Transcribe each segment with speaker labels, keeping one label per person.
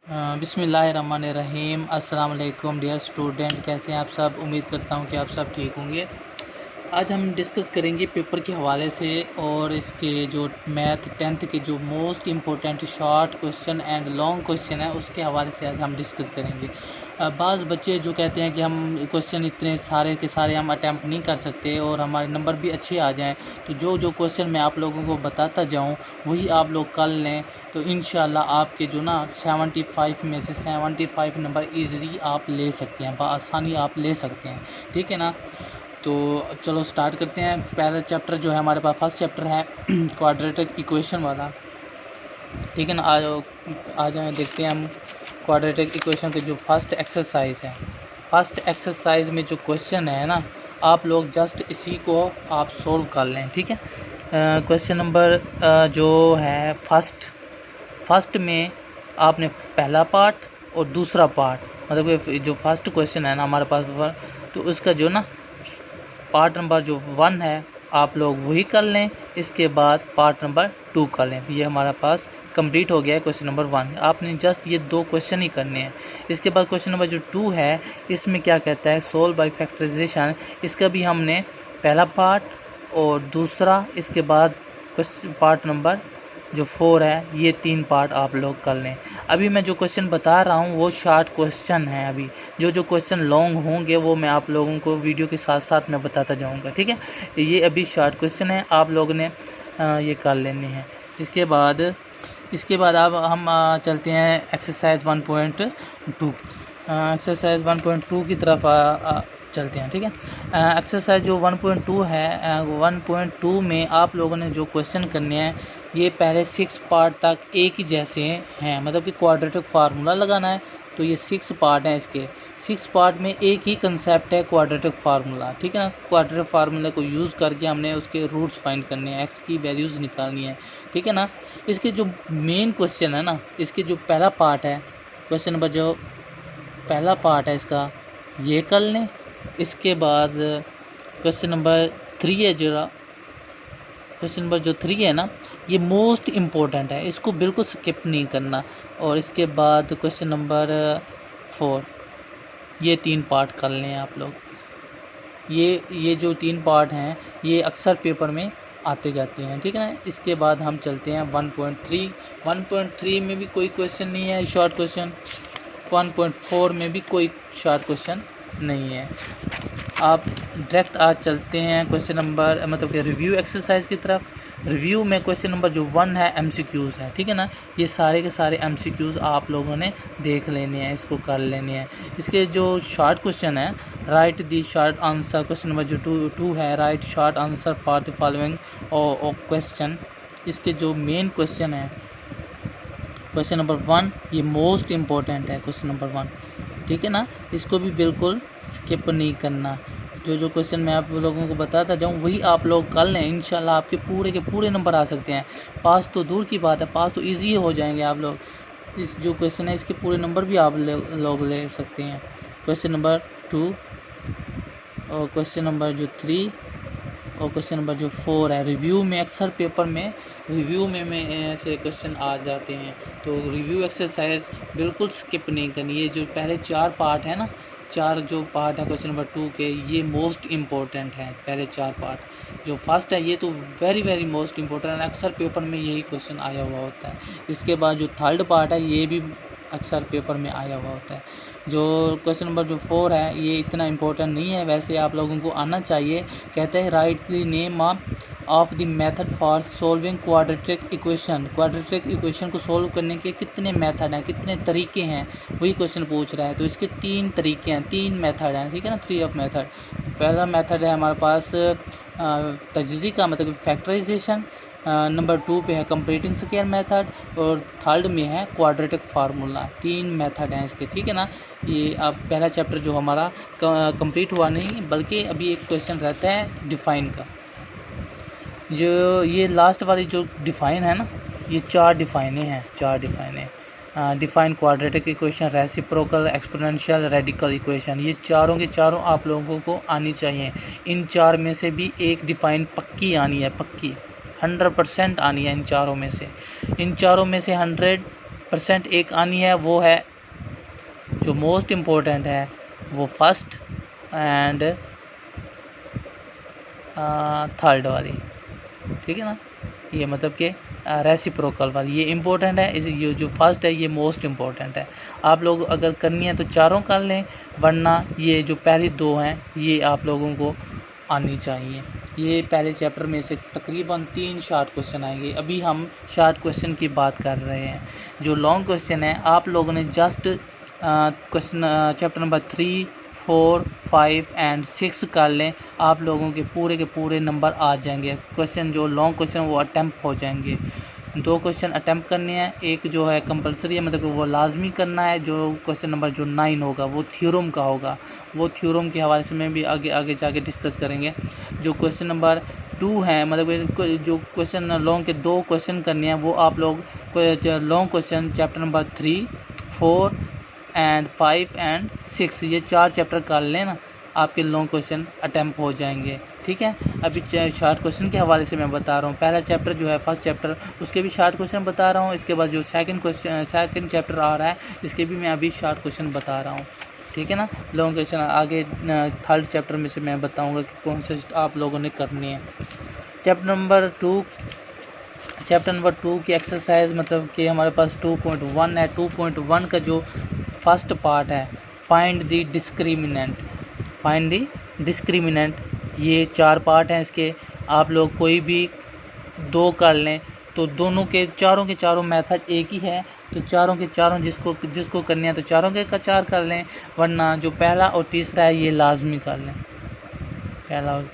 Speaker 1: बिस्मिल्लाहिर्रहमानिर्रहीम। अस्सलाम वालेकुम डियर स्टूडेंट, कैसे हैं आप सब। उम्मीद करता हूं कि आप सब ठीक होंगे। आज हम डिस्कस करेंगे पेपर के हवाले से और इसके जो मैथ 10th के जो most important short question and long question है उसके हवाले से आज हम डिस्कस करेंगे। बाज़ बच्चे जो कहते हैं कि हम क्वेश्चन इतने सारे के सारे हम अटैम्प्ट नहीं कर सकते और हमारे नंबर भी अच्छे आ जाएं, तो जो जो क्वेश्चन मैं आप लोगों को बताता जाऊं वही आप लोग कर लें, तो इंशाल्लाह आपके जो ना 75 में से 75 नंबर ईज़िली आप ले सकते हैं, बआसानी आप ले सकते हैं। ठीक है ना। तो चलो स्टार्ट करते हैं। पहला चैप्टर जो है हमारे पास, फर्स्ट चैप्टर है क्वाड्रेटिक इक्वेशन वाला। ठीक है ना। आ जाए देखते हैं हम क्वाड्रेटिक इक्वेशन के जो फर्स्ट एक्सरसाइज है। फर्स्ट एक्सरसाइज में जो क्वेश्चन है ना, आप लोग जस्ट इसी को आप सोल्व कर लें। ठीक है। क्वेश्चन नंबर जो है फर्स्ट में आपने पहला पार्ट और दूसरा पार्ट, मतलब कि जो फर्स्ट क्वेश्चन है ना हमारे पास, तो उसका जो ना पार्ट नंबर जो 1 है आप लोग वही कर लें, इसके बाद पार्ट नंबर 2 कर लें। ये हमारा पास कंप्लीट हो गया है क्वेश्चन नंबर 1। आपने जस्ट ये 2 क्वेश्चन ही करने हैं। इसके बाद क्वेश्चन नंबर जो 2 है, इसमें क्या कहता है, सोल्व बाय फैक्टराइजेशन। इसका भी हमने पहला पार्ट और दूसरा, इसके बाद पार्ट नंबर जो 4 है, ये 3 पार्ट आप लोग कर लें। अभी मैं जो क्वेश्चन बता रहा हूँ वो शॉर्ट क्वेश्चन है। अभी जो क्वेश्चन लॉन्ग होंगे वो मैं आप लोगों को वीडियो के साथ साथ मैं बताता जाऊँगा। ठीक है। ये अभी शॉर्ट क्वेश्चन है, आप लोगों ने ये कर लेने हैं। इसके बाद अब हम चलते हैं एक्सरसाइज 1.2। एक्सरसाइज 1.2 की तरफ चलते हैं। ठीक है। एक्सरसाइज जो 1.2 है, 1.2 में आप लोगों ने जो क्वेश्चन करने हैं ये पहले 6 पार्ट तक एक ही जैसे हैं, मतलब कि क्वाड्रेटिक फार्मूला लगाना है। तो ये 6 पार्ट हैं। इसके 6 पार्ट में एक ही कंसेप्ट है, क्वाड्रेटिक फार्मूला। ठीक है ना। क्वाड्रेटिक फार्मूला को यूज़ करके हमने उसके रूट्स फाइंड करने हैं, एक्स की वैल्यूज़ निकालनी है। ठीक है ना। इसके जो मेन क्वेश्चन है ना, इसके जो पहला पार्ट है, क्वेश्चन नंबर जो पहला पार्ट है इसका, ये कर लें। इसके बाद क्वेश्चन नंबर 3 है, जरा क्वेश्चन नंबर जो 3 है ना, ये मोस्ट इम्पोर्टेंट है, इसको बिल्कुल स्किप नहीं करना। और इसके बाद क्वेश्चन नंबर 4, ये 3 पार्ट कर लें आप लोग। ये जो 3 पार्ट हैं ये अक्सर पेपर में आते जाते हैं। ठीक है ना। इसके बाद हम चलते हैं 1.3। 1.3 में भी कोई क्वेश्चन नहीं है शॉर्ट क्वेश्चन। 1.4 में भी कोई शॉर्ट क्वेश्चन नहीं है। आप डायरेक्ट आज चलते हैं क्वेश्चन नंबर, मतलब कि रिव्यू एक्सरसाइज की तरफ। रिव्यू में क्वेश्चन नंबर जो 1 है एमसीक्यूज़ है। ठीक है ना। ये सारे के सारे एमसीक्यूज़ आप लोगों ने देख लेने हैं, इसको कर लेने हैं। इसके जो शॉर्ट क्वेश्चन है, राइट दी शॉर्ट आंसर। क्वेश्चन नंबर जो 2 है, right short answer for the following question. इसके जो मेन क्वेश्चन है, क्वेश्चन नंबर 1, ये मोस्ट इम्पोर्टेंट है क्वेश्चन नंबर 1। ठीक है ना। इसको भी बिल्कुल स्किप नहीं करना। जो क्वेश्चन मैं आप लोगों को बताता जाऊँ वही आप लोग कर लें, इंशाल्लाह आपके पूरे के पूरे नंबर आ सकते हैं। पास तो दूर की बात है, पास तो इजी हो जाएंगे आप लोग। इस जो क्वेश्चन है इसके पूरे नंबर भी आप लोग ले सकते हैं। क्वेश्चन नंबर 2 और क्वेश्चन नंबर जो 3 और क्वेश्चन नंबर जो 4 है। रिव्यू में अक्सर पेपर में रिव्यू में ऐसे क्वेश्चन आ जाते हैं, तो रिव्यू एक्सरसाइज बिल्कुल स्किप नहीं करनी। ये जो पहले 4 पार्ट है ना, 4 जो पार्ट है क्वेश्चन नंबर 2 के, ये मोस्ट इम्पोर्टेंट हैं। पहले 4 पार्ट जो फर्स्ट है ये तो वेरी मोस्ट इम्पोर्टेंट है, अक्सर पेपर में यही क्वेश्चन आया हुआ होता है। इसके बाद जो थर्ड पार्ट है ये भी अक्सर पेपर में आया हुआ होता है। जो क्वेश्चन नंबर जो 4 है ये इतना इम्पोर्टेंट नहीं है, वैसे आप लोगों को आना चाहिए। कहते हैं right the name of the method for solving quadratic equation. Quadratic equation को सॉल्व करने के कितने मेथड हैं, कितने तरीके हैं, वही क्वेश्चन पूछ रहा है। तो इसके 3 तरीके हैं, 3 मेथड हैं। ठीक है ना। 3 ऑफ मेथड। पहला मेथड है हमारे पास तजज़ी का, मतलब फैक्टराइजेशन। नंबर 2 पे है कंप्लीटिंग स्क्वायर मेथड और थर्ड में है क्वाड्रेटिक फार्मूला। 3 मेथड हैं इसके। ठीक है ना। ये अब पहला चैप्टर जो हमारा कंप्लीट हुआ नहीं, बल्कि अभी एक क्वेश्चन रहता है डिफ़ाइन का। जो ये लास्ट वाली जो डिफ़ाइन है ना, ये 4 डिफ़ाइने हैं, 4 define. Define quadratic equation, reciprocal, exponential, radical equation, ये चारों के चारों आप लोगों को आनी चाहिए। इन 4 में से भी एक डिफ़ाइन पक्की आनी है, पक्की 100% आनी है इन चारों में से। इन चारों में से 100 परसेंट एक आनी है, वो है जो मोस्ट इम्पोर्टेंट है, वो फर्स्ट एंड थर्ड वाली, ठीक है ना। ये मतलब कि रेसिप्रोकल वाली ये इम्पोर्टेंट है, इस ये जो फर्स्ट है ये मोस्ट इम्पोर्टेंट है। आप लोग अगर करनी है तो चारों कर लें, वरना ये जो पहली दो हैं ये आप लोगों को आनी चाहिए। ये पहले चैप्टर में से तकरीबन 3 शॉर्ट क्वेश्चन आएंगे। अभी हम शॉर्ट क्वेश्चन की बात कर रहे हैं। जो लॉन्ग क्वेश्चन है आप लोगों ने just question chapter number 3, 4, 5 and 6 कर लें, आप लोगों के पूरे नंबर आ जाएंगे। क्वेश्चन जो लॉन्ग क्वेश्चन वो अटैम्प्ट हो जाएंगे। 2 क्वेश्चन अटैम्प्ट करने हैं, एक जो है कंपलसरी है, मतलब कि वो लाजमी करना है। जो क्वेश्चन नंबर जो 9 होगा वो थ्योरम का होगा, वो थ्योरम के हवाले से मैं भी आगे जाके डिस्कस करेंगे। जो क्वेश्चन नंबर 2 है, मतलब जो क्वेश्चन लॉन्ग के 2 क्वेश्चन करने हैं, वो आप लोग long question chapter number 3, 4 and 5 and 6 ये 4 चैप्टर कर लें ना, आपके लॉन्ग क्वेश्चन अटैम्प्ट हो जाएंगे, ठीक है। अभी शॉर्ट क्वेश्चन के हवाले से मैं बता रहा हूँ। पहला चैप्टर जो है फर्स्ट चैप्टर, उसके भी शॉर्ट क्वेश्चन बता रहा हूँ। इसके बाद जो सेकंड चैप्टर आ रहा है, इसके भी मैं अभी शॉर्ट क्वेश्चन बता रहा हूँ, ठीक है ना। लॉन्ग क्वेश्चन आगे थर्ड चैप्टर में से मैं बताऊँगा कि कौन से आप लोगों ने करनी है। चैप्टर नंबर 2 की एक्सरसाइज, मतलब कि हमारे पास 2.1 है। 2.1 का जो फर्स्ट पार्ट है, फाइंड द डिस्क्रिमिनेंट, ये 4 पार्ट हैं इसके। आप लोग कोई भी 2 कर लें तो दोनों के चारों मेथड एक ही है, तो चारों के चारों जिसको करने हैं तो चारों के 4 कर लें, वरना जो पहला और तीसरा है ये लाजमी कर लें, पहला और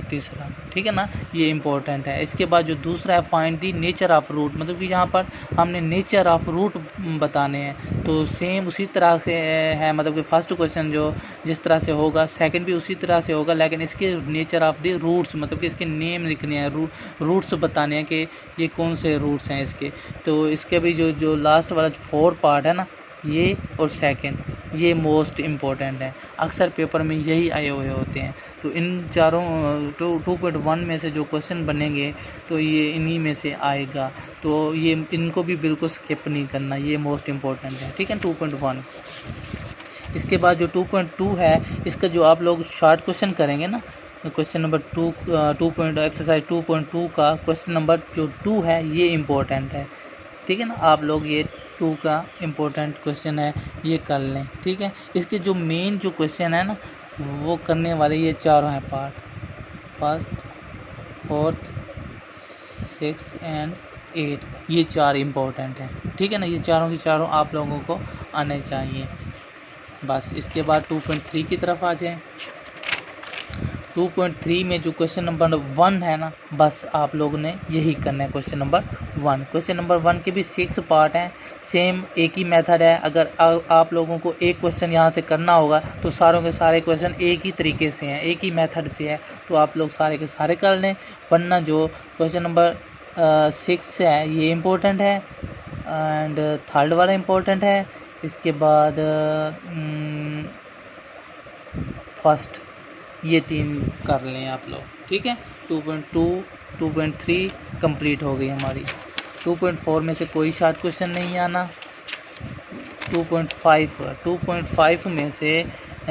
Speaker 1: तीसरा, ठीक है ना, ये इम्पोर्टेंट है। इसके बाद जो दूसरा है find the nature of root, मतलब कि यहाँ पर हमने नेचर ऑफ रूट बताने हैं, तो सेम उसी तरह से है, मतलब कि फर्स्ट क्वेश्चन जो जिस तरह से होगा सेकंड भी उसी तरह से होगा, लेकिन इसके नेचर ऑफ दी रूट्स, मतलब कि इसके नेम लिखने हैं, रूट्स बताने हैं कि ये कौन से रूट्स हैं इसके। तो इसके भी जो लास्ट वाला 4 पार्ट है ना, ये और सेकंड, ये मोस्ट इम्पोर्टेंट है। अक्सर पेपर में यही आए हुए होते हैं। तो इन चारों 2.1 में से जो क्वेश्चन बनेंगे तो ये इन्हीं में से आएगा, तो ये इनको भी बिल्कुल स्किप नहीं करना, ये मोस्ट इम्पोर्टेंट है, ठीक है। 2.1 इसके बाद जो 2.2 है, इसका जो आप लोग शॉर्ट क्वेश्चन करेंगे ना, क्वेश्चन नंबर 2 एक्सरसाइज 2.2 का क्वेश्चन नंबर जो 2 है ये इम्पोर्टेंट है, ठीक है ना। आप लोग ये 2 का इम्पोर्टेंट क्वेश्चन है ये कर लें, ठीक है। इसके जो मेन जो क्वेश्चन है ना, वो करने वाले ये चारों हैं पार्ट, फर्स्ट, फोर्थ, 6 एंड 8, ये 4 इम्पोर्टेंट हैं, ठीक है ना। ये चारों की चारों आप लोगों को आने चाहिए। बस इसके बाद 2.3 की तरफ आ जाएं। 2.3 में जो क्वेश्चन नंबर 1 है ना, बस आप लोगों ने यही करना है, क्वेश्चन नंबर 1। क्वेश्चन नंबर 1 के भी 6 पार्ट हैं, सेम एक ही मेथड है। अगर आप लोगों को एक क्वेश्चन यहाँ से करना होगा तो सारों के सारे क्वेश्चन एक ही तरीके से हैं, एक ही मेथड से है, तो आप लोग सारे के सारे कर लें। वरना जो क्वेश्चन नंबर 6 है ये इम्पोर्टेंट है, एंड थर्ड वाला इम्पोर्टेंट है। इसके बाद फर्स्ट, ये 3 कर लें आप लोग, ठीक है। 2.2 2.3 कंप्लीट हो गई हमारी। 2.4 में से कोई शॉर्ट क्वेश्चन नहीं आना। 2.5 में से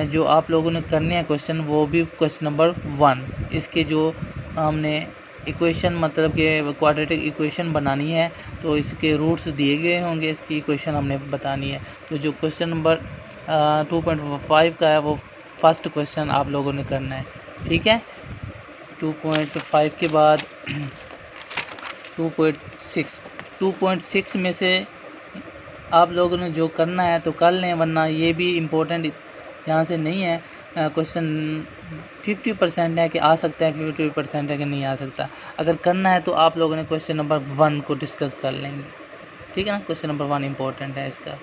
Speaker 1: जो आप लोगों ने करने हैं क्वेश्चन, वो भी क्वेश्चन नंबर 1, इसके जो हमने इक्वेशन, मतलब कि क्वाड्रेटिक इक्वेशन बनानी है, तो इसके रूट्स दिए गए होंगे, इसकी इक्वेशन हमने बतानी है। तो जो क्वेश्चन नंबर 2.5 का है वो फर्स्ट क्वेश्चन आप लोगों ने करना है, ठीक है। 2.5 के बाद 2.6 में से आप लोगों ने जो करना है तो कर लें, वरना ये भी इम्पोर्टेंट यहाँ से नहीं है। क्वेश्चन 50% है कि आ सकता है, 50% है कि नहीं आ सकता। अगर करना है तो आप लोगों ने क्वेश्चन नंबर 1 को डिस्कस कर लेंगे, ठीक है ना। क्वेश्चन नंबर 1 इम्पोर्टेंट है इसका।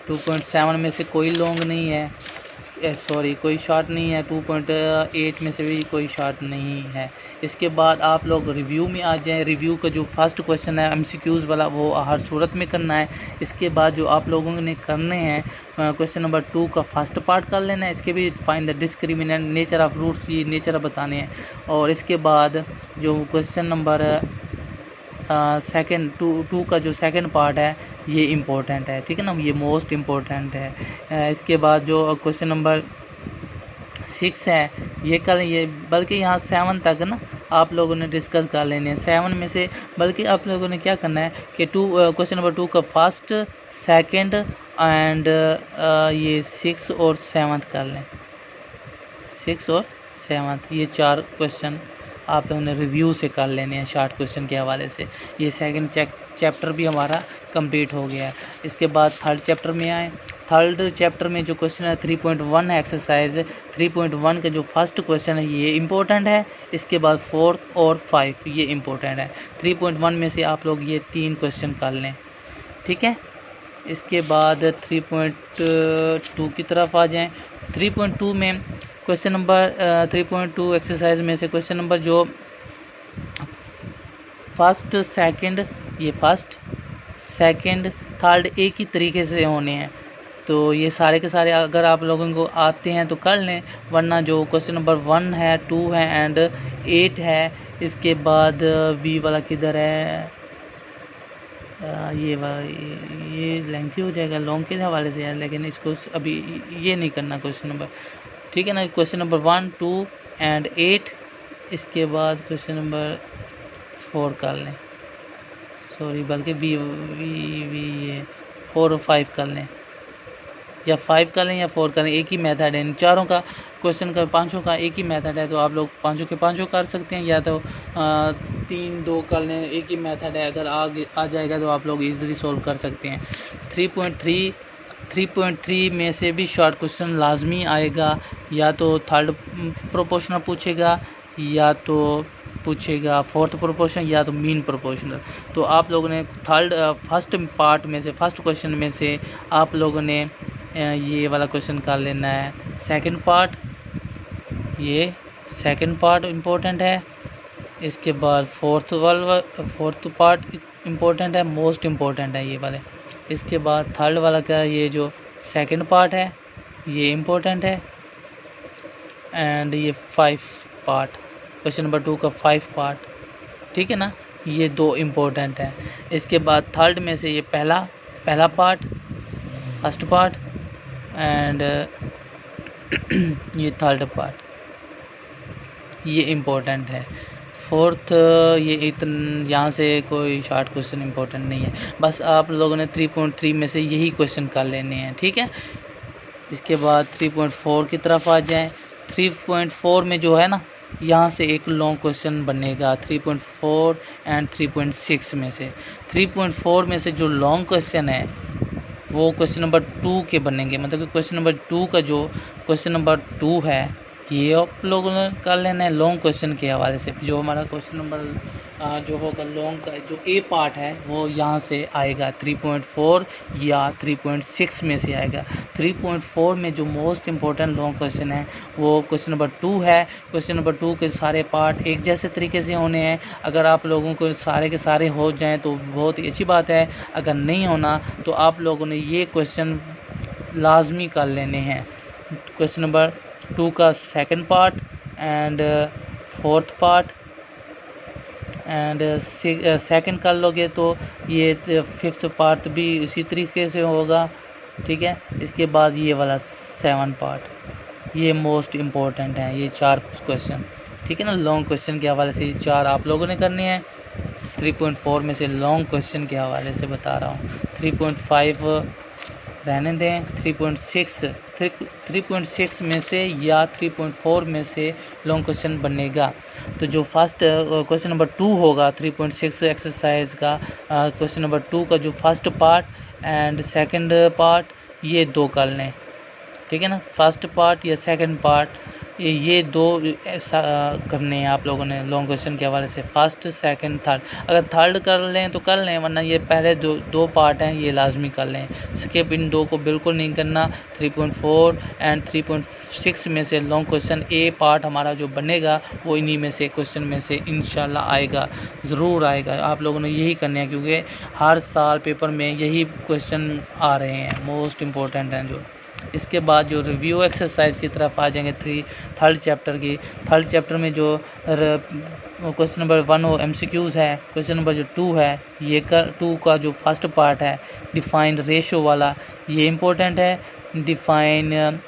Speaker 1: 2.7 में से कोई लॉन्ग नहीं है, कोई शॉर्ट नहीं है। 2.8 में से भी कोई शॉर्ट नहीं है। इसके बाद आप लोग रिव्यू में आ जाएं। रिव्यू का जो फर्स्ट क्वेश्चन है MCQs वाला, वो हर सूरत में करना है। इसके बाद जो आप लोगों ने करने हैं क्वेश्चन नंबर 2 का फर्स्ट पार्ट कर लेना है। इसके भी find the discriminant, nature of roots, ये नेचर बताने हैं। और इसके बाद जो क्वेश्चन नंबर सेकंड टू का जो सेकंड पार्ट है ये इम्पोर्टेंट है, ठीक है ना, ये मोस्ट इम्पोर्टेंट है। इसके बाद जो क्वेश्चन नंबर 6 है ये कल ये बल्कि यहाँ 7 तक ना आप लोगों ने डिस्कस कर लेने हैं। 7 में से बल्कि आप लोगों ने क्या करना है कि क्वेश्चन नंबर 2 का फर्स्ट, सेकंड एंड ये 6 और 7 कर लें। 6 और 7 ये 4 क्वेश्चन आप लोगों ने रिव्यू से कर लेने हैं शॉर्ट क्वेश्चन के हवाले से। ये सेकंड चैप्टर भी हमारा कंप्लीट हो गया है। इसके बाद थर्ड चैप्टर में आए। थर्ड चैप्टर में जो क्वेश्चन है 3.1 है एक्सरसाइज 3.1 का जो फर्स्ट क्वेश्चन है ये इम्पोर्टेंट है। इसके बाद 4 और 5 ये इम्पोर्टेंट है। 3.1 में से आप लोग ये 3 क्वेश्चन कर लें, ठीक है। इसके बाद 3.2 की तरफ आ जाएं। 3.2 में क्वेश्चन नंबर 3.2 एक्सरसाइज में से क्वेश्चन नंबर जो फर्स्ट सेकंड, ये फर्स्ट सेकंड थर्ड एक ही तरीके से होने हैं। तो ये सारे के सारे अगर आप लोगों को आते हैं तो कर लें, वरना जो क्वेश्चन नंबर 1 है 2 है एंड 8 है। इसके बाद बी वाला किधर है, ये वाला ये लेंथी हो जाएगा, लॉन्ग के हवाले से है, लेकिन इसको अभी ये नहीं करना क्वेश्चन नंबर, ठीक है ना। Question number 1 2 and 8। इसके बाद क्वेश्चन नंबर 4 कर लें, सॉरी बल्कि बी ये 4 और 5 कर लें, या 5 कर लें या 4 कर लें, एक ही मेथड है इन चारों का। क्वेश्चन का पांचों का एक ही मेथड है, तो आप लोग पांचों के पांचों कर सकते हैं, या तो 3-2 कर लें, एक ही मेथड है। अगर आगे आ जाएगा तो आप लोग इजीली सॉल्व कर सकते हैं। 3.3 में से भी शॉर्ट क्वेश्चन लाजमी आएगा, या तो थर्ड प्रोपोर्शनल पूछेगा, या तो पूछेगा फोर्थ प्रोपोर्शन, या तो मीन प्रोपोर्शनल। तो आप लोगों ने फर्स्ट पार्ट में से फर्स्ट क्वेश्चन में से आप लोगों ने ये वाला क्वेश्चन कर लेना है। सेकंड पार्ट, ये सेकंड पार्ट इम्पोर्टेंट है। इसके बाद फोर्थ पार्ट इम्पोर्टेंट है, मोस्ट इम्पोर्टेंट है ये वाले। इसके बाद थर्ड वाला का ये जो सेकंड पार्ट है ये इम्पोर्टेंट है, एंड ये 5 पार्ट, क्वेश्चन नंबर 2 का 5 पार्ट, ठीक है ना, ये 2 इम्पोर्टेंट है। इसके बाद थर्ड में से ये पहला पार्ट, फर्स्ट पार्ट एंड ये थर्ड पार्ट, ये इम्पोर्टेंट है। फोर्थ ये यहाँ से कोई शॉर्ट क्वेश्चन इम्पोर्टेंट नहीं है, बस आप लोगों ने 3.3 में से यही क्वेश्चन कर लेने हैं, ठीक है। इसके बाद 3.4 की तरफ आ जाएं। 3.4 में जो है ना, यहाँ से एक लॉन्ग क्वेश्चन बनेगा 3.4 एंड 3.6 में से। 3.4 में से जो लॉन्ग क्वेश्चन है वो क्वेश्चन नंबर 2 के बनेंगे, मतलब कि क्वेश्चन नंबर 2 का जो क्वेश्चन नंबर 2 है ये आप लोगों ने कर लेना है लॉन्ग क्वेश्चन के हवाले से। जो हमारा क्वेश्चन नंबर जो होगा लॉन्ग का जो ए पार्ट है वो यहाँ से आएगा 3.4 या 3.6 में से आएगा। 3.4 में जो मोस्ट इम्पोर्टेंट लॉन्ग क्वेश्चन है वो क्वेश्चन नंबर 2 है। क्वेश्चन नंबर 2 के सारे पार्ट एक जैसे तरीके से होने हैं। अगर आप लोगों को सारे के सारे हो जाएं तो बहुत ही अच्छी बात है, अगर नहीं होना तो आप लोगों ने ये क्वेश्चन लाजमी कर लेने हैं। क्वेश्चन नंबर 2 का second part and fourth part and second कर लोगे तो ये फिफ्थ पार्ट भी इसी तरीके से होगा, ठीक है। इसके बाद ये वाला 7 पार्ट, ये मोस्ट इम्पोर्टेंट है, ये 4 क्वेश्चन, ठीक है ना। लॉन्ग क्वेश्चन के हवाले से ये 4 आप लोगों ने करने हैं। 3.4 में से लॉन्ग क्वेश्चन के हवाले से बता रहा हूँ। 3.5 रहने दें। 3.6 में से या 3.4 में से लॉन्ग क्वेश्चन बनेगा। तो जो फर्स्ट क्वेश्चन नंबर 2 होगा 3.6 एक्सरसाइज का क्वेश्चन नंबर 2 का जो first part and second part ये 2 कर लें, ठीक है ना। फर्स्ट पार्ट या सेकंड पार्ट ये 2 ऐसा करने हैं आप लोगों ने लॉन्ग क्वेश्चन के हवाले से। फर्स्ट सेकंड थर्ड, अगर थर्ड कर लें तो कर लें, वरना ये पहले दो पार्ट हैं ये लाजमी कर लें। स्किप इन 2 को बिल्कुल नहीं करना। 3.4 एंड 3.6 में से लॉन्ग क्वेश्चन ए पार्ट हमारा जो बनेगा वो इन्हीं में से क्वेश्चन में से इंशाल्लाह आएगा, ज़रूर आएगा। आप लोगों ने यही करना है क्योंकि हर साल पेपर में यही क्वेश्चन आ रहे हैं, मोस्ट इम्पोर्टेंट हैं जो। इसके बाद जो रिव्यू एक्सरसाइज की तरफ आ जाएंगे थर्ड चैप्टर में जो क्वेश्चन नंबर 1 वो MCQs है। क्वेश्चन नंबर जो 2 है ये 2 का जो फर्स्ट पार्ट है डिफाइन रेशो वाला, ये इम्पोर्टेंट है। डिफाइन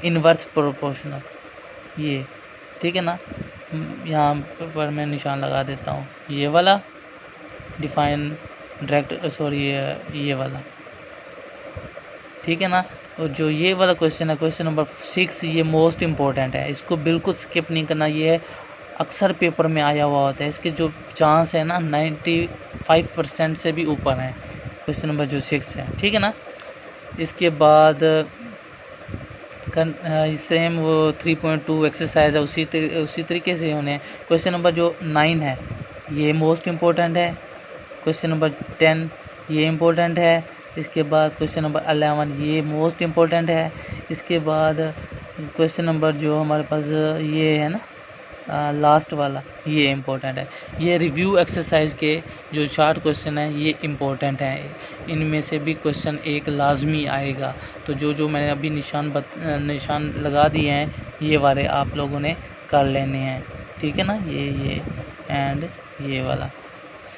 Speaker 1: इनवर्स प्रोपोर्शनल, ये ठीक है ना, यहाँ पर मैं निशान लगा देता हूँ, ये वाला डिफाइन ये वाला, ठीक है ना। तो जो ये वाला क्वेश्चन है क्वेश्चन नंबर 6, ये मोस्ट इम्पोर्टेंट है, इसको बिल्कुल स्किप नहीं करना, ये अक्सर पेपर में आया हुआ होता है, इसके जो चांस है ना 95% से भी ऊपर है। क्वेश्चन नंबर जो 6 है, ठीक है ना। इसके बाद सेम वो 3.2 एक्सरसाइज है, उसी तरीके से उन्हें क्वेश्चन नंबर जो 9 है ये मोस्ट इम्पोर्टेंट है। क्वेश्चन नंबर 10 ये इम्पोर्टेंट है। इसके बाद क्वेश्चन नंबर 11 ये मोस्ट इम्पोर्टेंट है। इसके बाद क्वेश्चन नंबर जो हमारे पास ये है ना लास्ट वाला, ये इम्पोर्टेंट है। ये रिव्यू एक्सरसाइज के जो शॉर्ट क्वेश्चन है ये इम्पोर्टेंट है, इनमें से भी क्वेश्चन एक लाजमी आएगा। तो जो मैंने अभी निशान लगा दिए हैं ये वाले आप लोगों ने कर लेने हैं, ठीक है ना। ये एंड ये वाला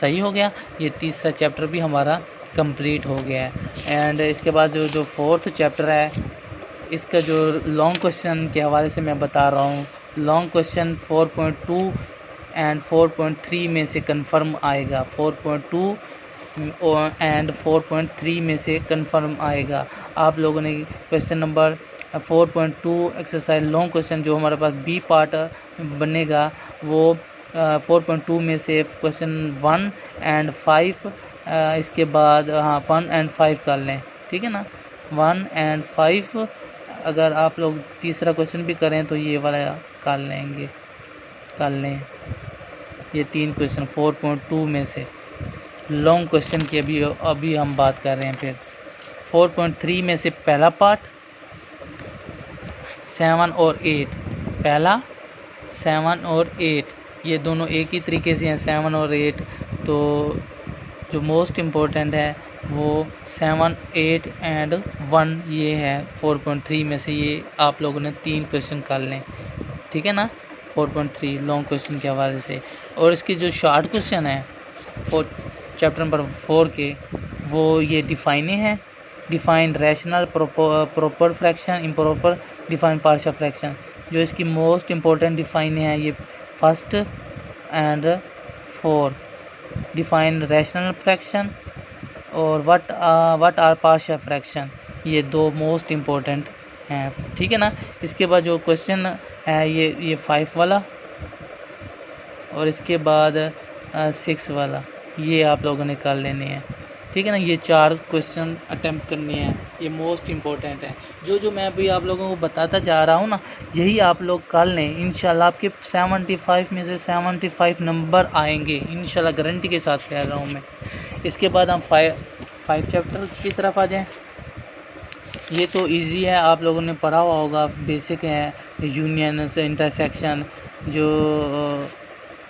Speaker 1: सही हो गया। ये तीसरा चैप्टर भी हमारा कंप्लीट हो गया है। एंड इसके बाद जो फोर्थ चैप्टर है इसका जो लॉन्ग क्वेश्चन के हवाले से मैं बता रहा हूँ, लॉन्ग क्वेश्चन 4.2 एंड 4.3 में से कंफर्म आएगा। 4.2 एंड 4.3 में से कंफर्म आएगा। आप लोगों ने question number 4.2 exercise long question जो हमारे पास बी पार्ट बनेगा वो 4.2 में से क्वेश्चन 1 एंड 5 इसके बाद 1 एंड 5 कर लें, ठीक है ना। 1 एंड 5 अगर आप लोग तीसरा क्वेश्चन भी करें तो ये वाला कर लें। ये 3 क्वेश्चन 4.2 में से लॉन्ग क्वेश्चन की अभी हम बात कर रहे हैं। फिर 4.3 में से पहला पार्ट 7 और 8, पहला 7 और 8 ये दोनों एक ही तरीके से हैं 7 और 8। तो जो मोस्ट इम्पोर्टेंट है वो 7, 8 एंड 1 ये है 4.3 में से। ये आप लोगों ने 3 क्वेश्चन कर लें, ठीक है ना, 4.3 लॉन्ग क्वेश्चन के हवाले से। और इसके जो शॉर्ट क्वेश्चन है चैप्टर नंबर 4 के वो ये डिफाइने हैं। Define rational, proper fraction, improper, define partial fraction. जो इसकी मोस्ट इम्पोर्टेंट डिफाइने हैं ये 1st and 4। Define rational fraction और व्हाट आर पार्शियल फ्रैक्शन, ये 2 मोस्ट इम्पोर्टेंट हैं, ठीक है ना। इसके बाद जो क्वेश्चन है ये 5 वाला और इसके बाद 6 वाला ये आप लोगों ने कर लेने हैं, ठीक है ना। ये 4 क्वेश्चन अटेम्प्ट करने हैं, ये मोस्ट इम्पोर्टेंट है। जो मैं अभी आप लोगों को बताता जा रहा हूँ ना यही आप लोग कर लें, इंशाल्लाह आपके 75 में से 75 नंबर आएंगे इंशाल्लाह, गारंटी के साथ कह रहा हूँ मैं। इसके बाद हम 5 चैप्टर की तरफ आ जाएं। ये तो इजी है, आप लोगों ने पढ़ा हुआ होगा, बेसिक है। यूनियन से इंटरसेक्शन जो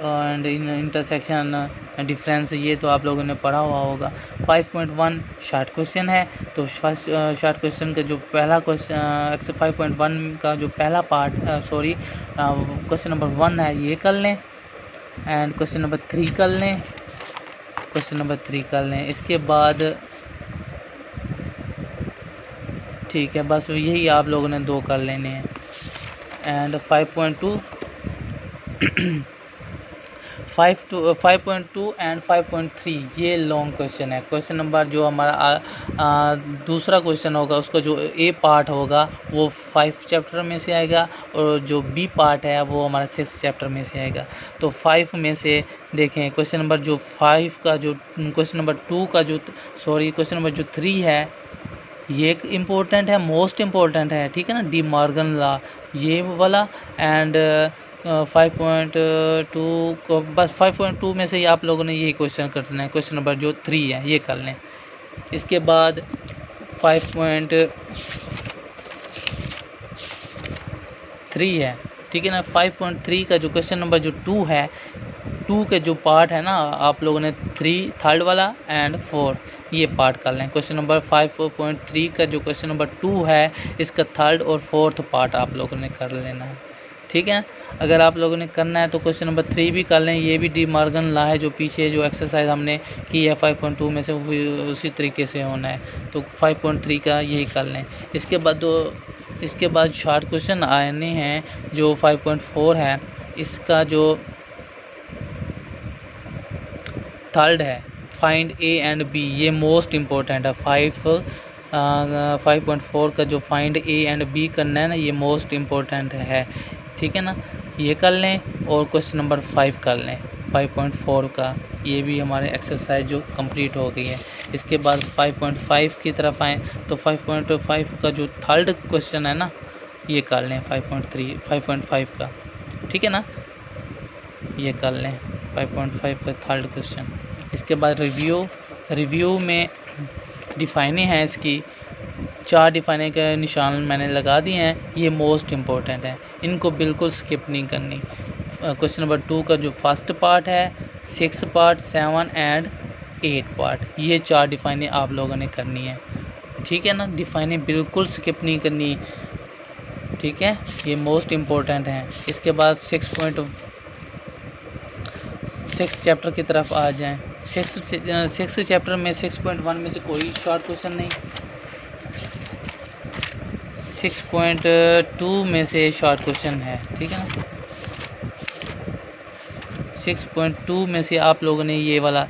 Speaker 1: एंड इंटरसेक्शन डिफरेंस, ये तो आप लोगों ने पढ़ा हुआ होगा। 5.1 शॉर्ट क्वेश्चन है, तो फर्स्ट शॉर्ट क्वेश्चन का जो पहला क्वेश्चन 5.1 का जो पहला पार्ट क्वेश्चन नंबर 1 है ये कर लें एंड क्वेश्चन नंबर 3 कर लें। इसके बाद ठीक है, बस यही आप लोगों ने 2 कर लेने हैं। एंड 5.2 एंड 5.3 ये लॉन्ग क्वेश्चन है। क्वेश्चन नंबर जो हमारा दूसरा क्वेश्चन होगा उसका जो ए पार्ट होगा वो 5 चैप्टर में से आएगा और जो बी पार्ट है वो हमारा 6 चैप्टर में से आएगा। तो 5 में से देखें क्वेश्चन नंबर जो 5 का जो क्वेश्चन नंबर 2 का जो क्वेश्चन नंबर जो 3 है ये एक इम्पोर्टेंट है, मोस्ट इम्पोर्टेंट है, ठीक है ना, डी मॉर्गन लॉ ये वाला। एंड 5.2 को बस 5.2 में से ही आप लोगों ने यही क्वेश्चन करना है, क्वेश्चन नंबर जो 3 है ये कर लें। इसके बाद 5.3 है, ठीक है ना। 5.3 का जो क्वेश्चन नंबर जो 2 है, 2 के जो पार्ट है ना आप लोगों ने 3 थर्ड वाला एंड 4 ये पार्ट कर लें। क्वेश्चन नंबर 5.3 का जो क्वेश्चन नंबर 2 है, इसका थर्ड और फोर्थ पार्ट आप लोगों ने कर लेना है, ठीक है। अगर आप लोगों ने करना है तो क्वेश्चन नंबर 3 भी कर लें। ये भी डी मॉर्गन लॉ है, जो पीछे जो एक्सरसाइज हमने की है 5.2 में से, उसी तरीके से होना है। तो 5.3 का यही कर लें। इसके बाद शॉर्ट क्वेश्चन आने हैं जो 5.4 है। इसका जो थर्ड है, फाइंड ए एंड बी, ये मोस्ट इम्पोर्टेंट है। 5.4 का जो फाइंड ए एंड बी करना है ना, ये मोस्ट इम्पोर्टेंट है, ठीक है ना। ये कर लें और क्वेश्चन नंबर 5 कर लें 5.4 का। ये भी हमारे एक्सरसाइज जो कंप्लीट हो गई है। इसके बाद 5.5 की तरफ आएँ तो 5.5 का जो थर्ड क्वेश्चन है ना, ये कर लें 5.5 का, ठीक है ना। ये कर लें 5.5 का थर्ड क्वेश्चन। इसके बाद रिव्यू में डिफाइनिंग है, इसकी 4 डिफाइनिंग के निशान मैंने लगा दिए हैं। ये मोस्ट इम्पोर्टेंट है, इनको बिल्कुल स्किप नहीं करनी। क्वेश्चन नंबर 2 का जो फर्स्ट पार्ट है, 6 पार्ट, 7 एंड 8 पार्ट, ये 4 डिफाइनिंग आप लोगों ने करनी है, ठीक है ना। डिफाइनिंग बिल्कुल स्किप नहीं करनी, ठीक है। ये मोस्ट इम्पोर्टेंट है। इसके बाद 6 चैप्टर की तरफ आ जाएं। 6 चैप्टर में 6.1 में से कोई शॉर्ट क्वेश्चन नहीं। 6.2 में से शॉर्ट क्वेश्चन है, ठीक है ना। 6.2 में से आप लोगों ने ये वाला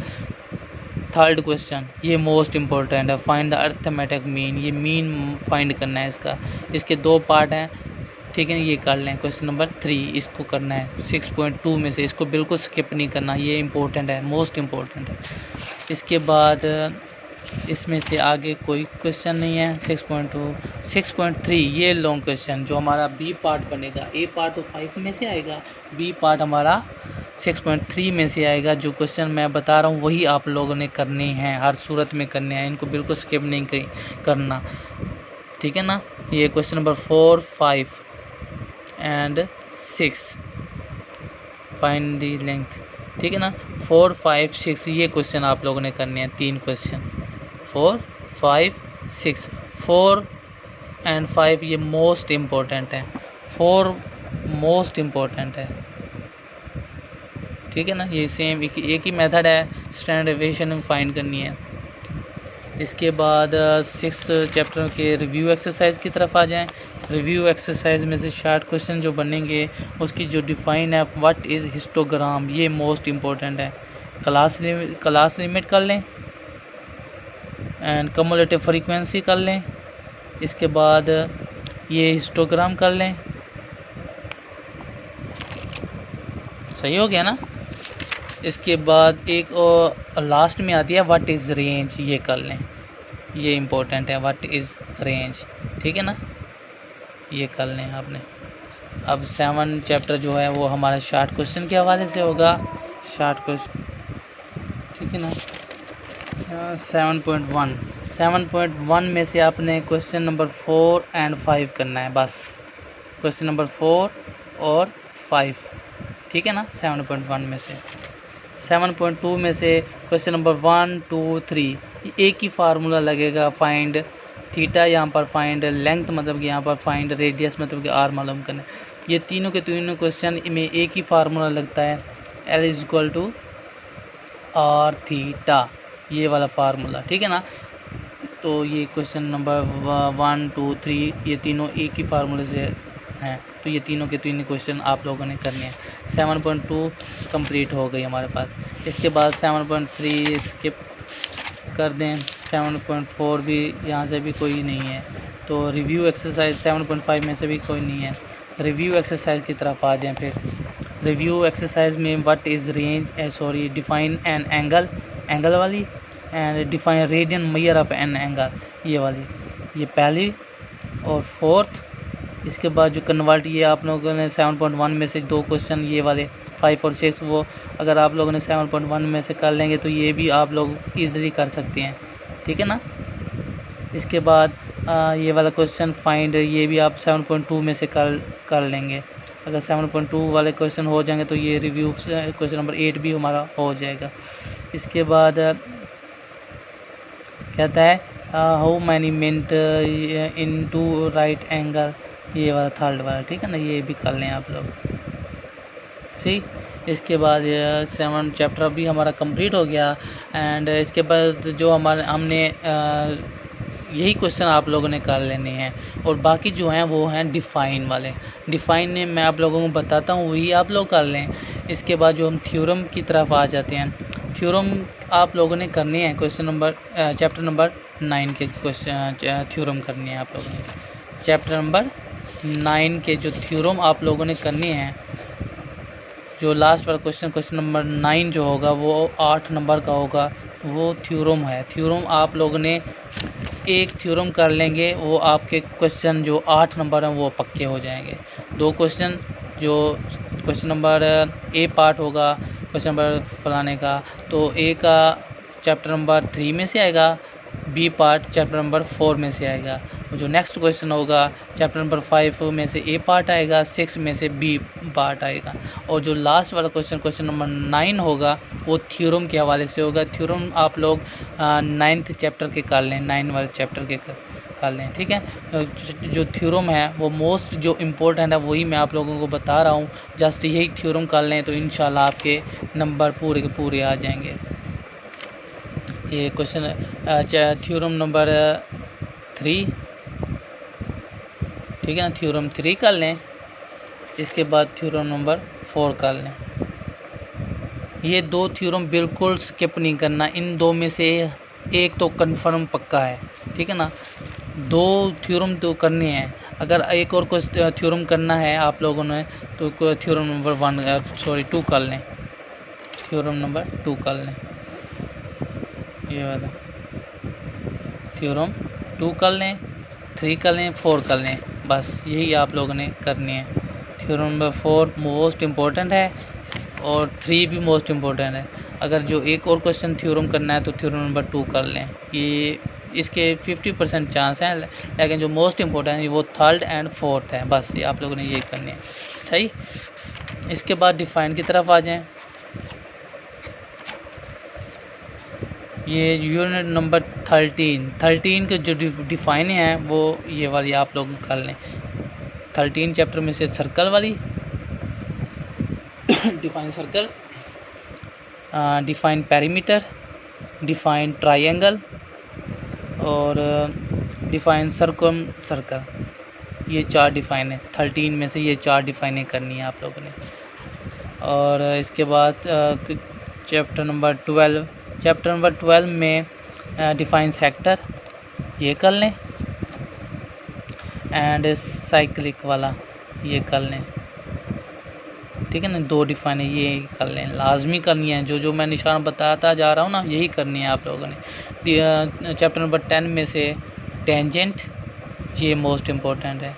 Speaker 1: थर्ड क्वेश्चन, ये मोस्ट इम्पोर्टेंट है। फाइंड द अरिथमेटिक मीन, ये मीन फाइंड करना है इसका। इसके 2 पार्ट हैं, ठीक है। ये कर लें। क्वेश्चन नंबर 3 इसको करना है 6.2 में से, इसको बिल्कुल स्किप नहीं करना, ये इम्पोर्टेंट है, मोस्ट इम्पोर्टेंट है। इसके बाद इसमें से आगे कोई क्वेश्चन नहीं है। 6.2 6.3 ये लॉन्ग क्वेश्चन जो हमारा बी पार्ट बनेगा। ए पार्ट तो 5 में से आएगा, बी पार्ट हमारा 6.3 में से आएगा। जो क्वेश्चन मैं बता रहा हूँ वही आप लोगों ने करने हैं, हर सूरत में करने हैं, इनको बिल्कुल स्किप नहीं करना, ठीक है ना। ये question number 4, 5 and 6 find the length, ठीक है ना। 4, 5, 6 ये क्वेश्चन आप लोगों ने करने हैं, 3 क्वेश्चन 4, 5, 6। 4 एंड 5 ये मोस्ट इम्पोर्टेंट है, 4 मोस्ट इम्पोर्टेंट है, ठीक है ना। ये सेम एक ही मेथड है, स्टैंडर्ड डेविएशन फाइंड करनी है। इसके बाद 6 चैप्टर के रिव्यू एक्सरसाइज की तरफ आ जाएं। रिव्यू एक्सरसाइज में से शॉर्ट क्वेश्चन जो बनेंगे, उसकी जो डिफाइन है, व्हाट इज़ हिस्टोग्राम, ये मोस्ट इम्पोर्टेंट है। क्लास लिमिट कर लें एंड कम्युलेटिव फ्रीक्वेंसी कर लें। इसके बाद ये हिस्टोग्राम कर लें, सही हो गया ना। इसके बाद एक और लास्ट में आती है व्हाट इज़ रेंज, ये कर लें, ये इम्पोर्टेंट है, व्हाट इज़ रेंज, ठीक है ना। ये कर लें आपने। अब 7 चैप्टर जो है वो हमारा शॉर्ट क्वेश्चन के हवाले से होगा, शॉर्ट क्वेश्चन, ठीक है ना। 7.1 में से आपने क्वेश्चन नंबर 4 एंड 5 करना है, बस क्वेश्चन नंबर 4 और 5, ठीक है ना। 7.1 में से 7.2 में से क्वेश्चन नंबर 1, 2, 3 एक ही फार्मूला लगेगा। फाइंड थीटा, यहाँ पर फाइंड लेंथ, मतलब कि यहाँ पर फाइंड रेडियस, मतलब कि आर मालूम करना। ये तीनों के तीनों क्वेश्चन में एक ही फार्मूला लगता है, L = आर थीटा, ये वाला फार्मूला, ठीक है ना। तो ये क्वेश्चन नंबर 1, 2, 3 ये तीनों एक ही फार्मूले से हैं, तो ये तीनों के तीनों क्वेश्चन आप लोगों ने करने हैं। 7.2 कंप्लीट हो गई हमारे पास। इसके बाद 7.3 स्किप कर दें। 7.4 भी यहाँ से भी कोई नहीं है, तो रिव्यू एक्सरसाइज 7.5 में से भी कोई नहीं है। रिव्यू एक्सरसाइज की तरफ आ जाएं। फिर रिव्यू एक्सरसाइज में what is range, define an angle वाली, and define radian measure of an angle, ये वाली, ये पहली और 4th। इसके बाद जो कन्वर्ट, ये आप लोगों ने 7.1 में से 2 क्वेश्चन ये वाले 5 और 6, वो अगर आप लोगों ने 7.1 में से कर लेंगे तो ये भी आप लोग ईज़िली कर सकते हैं, ठीक है ना। इसके बाद ये वाला क्वेश्चन फाइंड, ये भी आप 7.2 में से कर लेंगे। अगर 7.2 वाले क्वेश्चन हो जाएंगे तो ये रिव्यू क्वेश्चन नंबर 8 भी हमारा हो जाएगा। इसके बाद कहता है how many minute in two right angle, ये वाला थर्ड वाला, ठीक है ना, ये भी कर लें आप लोग। सी इसके बाद 7 चैप्टर भी हमारा कंप्लीट हो गया। एंड इसके बाद जो हमने यही क्वेश्चन आप लोगों ने कर लेने हैं, और बाकी जो हैं वो हैं डिफ़ाइन वाले। डिफ़ाइन में मैं आप लोगों को बताता हूँ, वही आप लोग कर लें। इसके बाद जो हम थ्योरम की तरफ आ जाते हैं, थ्योरम आप लोगों ने करने हैं। चैप्टर नंबर 9 के क्वेश्चन थ्योरम करने हैं आप लोगों ने। चैप्टर नंबर 9 के जो थ्योरम आप लोगों ने करने हैं, जो लास्ट वाला क्वेश्चन नंबर 9 जो होगा वो 8 नंबर का होगा, वो थ्योरम है। थ्योरम आप लोगों ने एक थ्योरम कर लेंगे, वो आपके क्वेश्चन जो 8 नंबर हैं वो पक्के हो जाएंगे। 2 क्वेश्चन, जो क्वेश्चन नंबर ए पार्ट होगा क्वेश्चन नंबर फलाने का, तो ए का चैप्टर नंबर 3 में से आएगा, बी पार्ट चैप्टर नंबर 4 में से आएगा। जो नेक्स्ट क्वेश्चन होगा चैप्टर नंबर 5 में से ए पार्ट आएगा, 6 में से बी पार्ट आएगा। और जो लास्ट वाला क्वेश्चन नंबर 9 होगा वो थ्योरम के हवाले से होगा। थ्योरम आप लोग 9th चैप्टर के कर लें, 9 वाले चैप्टर के कर लें, ठीक है। जो थ्योरम है वो मोस्ट जो इम्पोर्टेंट है वही मैं आप लोगों को बता रहा हूँ। जस्ट यही थ्योरम कर लें तो इंशाल्लाह आपके नंबर पूरे के पूरे आ जाएंगे। ये क्वेश्चन थ्योरम नंबर 3, ठीक है ना, थ्योरम 3 कर लें। इसके बाद थ्योरम नंबर 4 कर लें। ये 2 थ्योरम बिल्कुल स्किप नहीं करना, इन 2 में से एक तो कंफर्म पक्का है, ठीक है ना। 2 थ्योरम तो करने हैं। अगर एक और कुछ थ्योरम करना है आप लोगों ने तो थ्योरम नंबर 2 कर लें। थ्योरम नंबर 2 कर लें, ये वाला थ्योरम 2 कर लें, 3 कर लें, 4 कर लें, बस यही आप लोगों ने करनी है। थ्योरम नंबर 4 मोस्ट इम्पोर्टेंट है और 3 भी मोस्ट इम्पोर्टेंट है। अगर जो एक और क्वेश्चन थ्योरम करना है तो थ्योरम नंबर 2 कर लें। ये इसके 50% चांस हैं, लेकिन जो मोस्ट इम्पोर्टेंट है वो 3rd एंड 4th है। बस ये आप लोगों ने यही करनी है, सही। इसके बाद डिफ़ाइन की तरफ आ जाएं। ये यूनिट नंबर 13 के जो डिफ़ाइन है वो ये वाली आप लोग कर लें। 13 चैप्टर में से सर्कल वाली define circle, define perimeter, define triangle और डिफ़ाइन सर्कम सर्कल, ये 4 डिफ़ाइन है। 13 में से ये 4 डिफ़ाइनें करनी है आप लोगों ने। और इसके बाद चैप्टर नंबर 12 में डिफ़ाइन सेक्टर, ये कर लें। एंड साइक्लिक वाला ये कर लें, ठीक है ना। 2 डिफ़ाइन है, ये कर लें, लाजमी करनी है। जो मैं निशान बताता जा रहा हूँ ना, यही करनी है आप लोगों ने। चैप्टर नंबर 10 में से टेंजेंट, ये मोस्ट इम्पोर्टेंट है।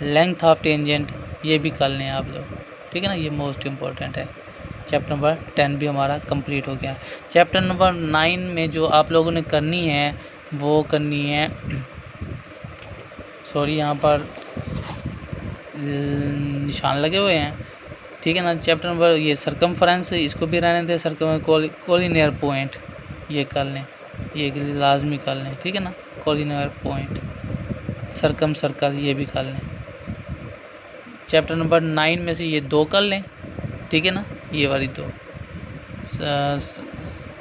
Speaker 1: लेंथ ऑफ टेंजेंट, ये भी कर लें आप लोग, ठीक है ना, ये मोस्ट इम्पोर्टेंट है। चैप्टर नंबर 10 भी हमारा कंप्लीट हो गया। चैप्टर नंबर 9 में जो आप लोगों ने करनी है वो करनी है, सॉरी यहाँ पर निशान लगे हुए हैं, ठीक है ना। चैप्टर नंबर ये सरकमफ्रेंस, इसको भी रहने दें। कोलिनियर पॉइंट, ये कर लें, ये लाजमी कर लें, ठीक है ना। कोलिनियर पॉइंट, सरकम सर्कल, ये भी कर लें। चैप्टर नंबर 9 में से ये 2 कर लें, ठीक है ना, ये वाली 2,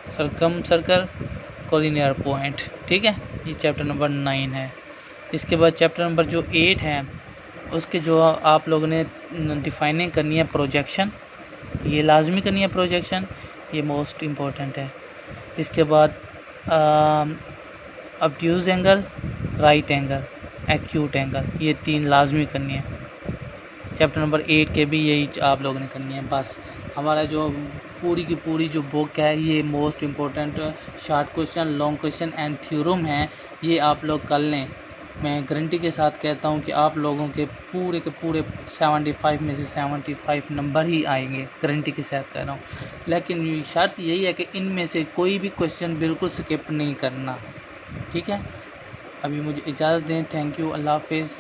Speaker 1: सरकम सर्कल, कोलिनियर पॉइंट, ठीक है। ये चैप्टर नंबर 9 है। इसके बाद चैप्टर नंबर जो 8 है उसके जो आप लोगों ने डिफ़ाइनिंग करनी है प्रोजेक्शन, ये लाजमी करनी है प्रोजेक्शन, ये मोस्ट इम्पोर्टेंट है। इसके बाद obtuse angle, right angle, acute angle, ये 3 लाजमी करनी है। चैप्टर नंबर 8 के भी यही आप लोगों ने करनी है। बस हमारा जो पूरी की पूरी जो बुक है ये most important short question, long question and theorem है, ये आप लोग कर लें। मैं गारंटी के साथ कहता हूँ कि आप लोगों के पूरे 75 में से 75 नंबर ही आएंगे, गारंटी के साथ कह रहा हूँ। लेकिन शर्त यही है कि इनमें से कोई भी क्वेश्चन बिल्कुल स्किप नहीं करना, ठीक है। अभी मुझे इजाज़त दें। थैंक यू, अल्लाह हाफिज़।